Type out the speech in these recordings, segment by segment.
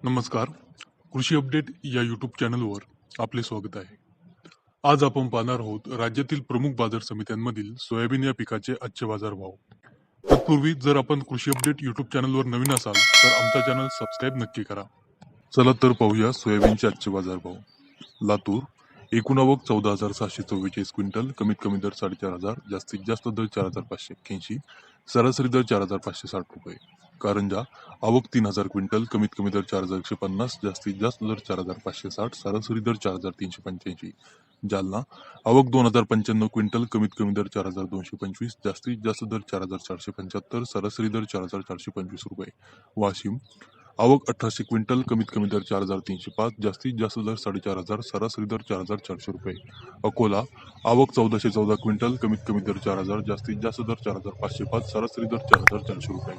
नमस्कार. कृषी अपडेट या यूट्यूब चॅनलवर आपले स्वागत आहे. आज आपण पाहणार आहोत राज्यातील प्रमुख बाजार समित्यांमधील सोयाबीन या पिकाचे आजचे बाजारभाव. तत्पूर्वी जर आपण कृषी अपडेट यूट्यूब चॅनलवर नवीन असाल तर आमचा चॅनल सबस्क्राईब नक्की करा. चला तर पाहूया सोयाबीनचे आजचे बाजारभाव. लातूर एकूण आवक 14,744 क्विंटल, कमीत कमी दर 4,500, जास्तीत जास्त दर 4,581, सरासरी दर 4,560 रुपये. कारंजा आवक 3,000 क्विंटल, कमीत कमी दर 4,150, जास्तीत जास्त दर 4,560, सरासरी दर 4,385. जालना आवक 2,095 क्विंटल, कमीत कमी दर 4,225, जास्तीत जास्त दर 4,475, सरासरी दर 4,425 रुपये. वाशिम आवक 1,800 क्विंटल, कमीत कमी दर 4,305, जास्तीत जास्त दर 4,500, सरासरी दर 4,400 रुपये. अकोला आवक 1,414 क्विंटल, कमीत कमी दर 4,000, जास्तीत जास्त दर 4,505, सरासरी दर 4,400 रुपये.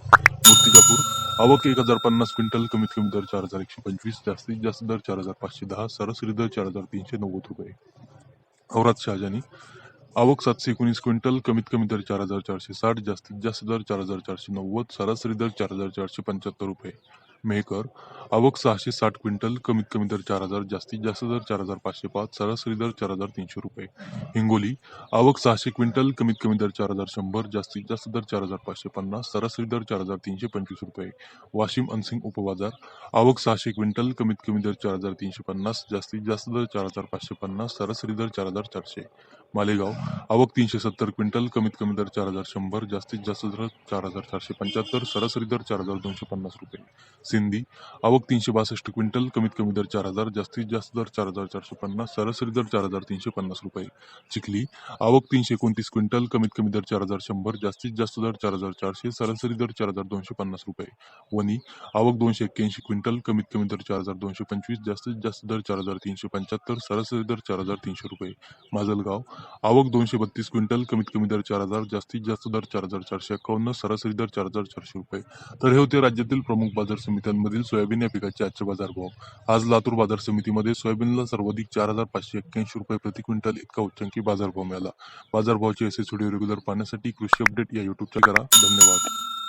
मूर्तिजापूर आवक 1,050 क्विंटल, कमीत कमी दर 4,125, जास्तीत जास्त दर 4,510, सरासरी दर 4,390 रुपये. औराद शहाजानी आवक 719 क्विंटल, कमीत कमी दर 4,460, जास्तीत जास्त दर 4,490, सरासरी दर 4,475 रुपये. मेहकर आवक 660 क्विंटल, कमीत कमी दर 4,000, जास्तीत जास्त दर 4,505, सरासरी दर 4,300 रुपये. हिंगोली आवक 600 क्विंटल, कमीत कमी दर 4,100, जास्तीत जास्त दर 4,550, सरासरी दर 4,325 रुपये. वाशिम अनसिंग उपबाजार आवक 600 क्विंटल, कमीत कमी दर 4,350, जास्तीत जास्त दर 4,550, सरासरी दर 4,400. मालेगाव आवक 370 क्विंटल, कमीत कमी दर 4,100, जास्तीत जास्त दर 4,475, सरासरी दर 4,250 रुपये. सिंधी आवक 362 क्विंटल, कमीत कमी दर 4,000, जास्तीत जास्त दर 4,450, सरासरी दर 4,350 रुपये. चिखली आवक 329 क्विंटल, कमीत कमी दर 4,100, जास्तीत जास्त दर 4,400, सरासरी दर 4,250 रुपये. वणी आवक 281 क्विंटल, कमीत कमी दर 4,225, जास्तीत जास्त दर 4,375, सरासरी दर 4,300 रुपये. माजलगाव आवक 232 क्विंटल, कमीत कमी दर 4,000, जास्तीत जास्त दर 4,451, सरासरी दर 4,400 रुपये. तर हे होते राज्यातील प्रमुख बाजार समित्यांमधील सोयाबीन या पिकाचे आजचे बाजारभाव. आज लातूर बाजार समितीमध्ये सोयाबीनला सर्वाधिक 4,581 रुपये प्रति क्विंटल इतका उच्चांकी बाजारभाव मिळाला. बाजारभावाचे असे व्हिडिओ रेग्युलर पाहण्यासाठी कृषी अपडेट या यूट्यूब चॅनल करा. धन्यवाद.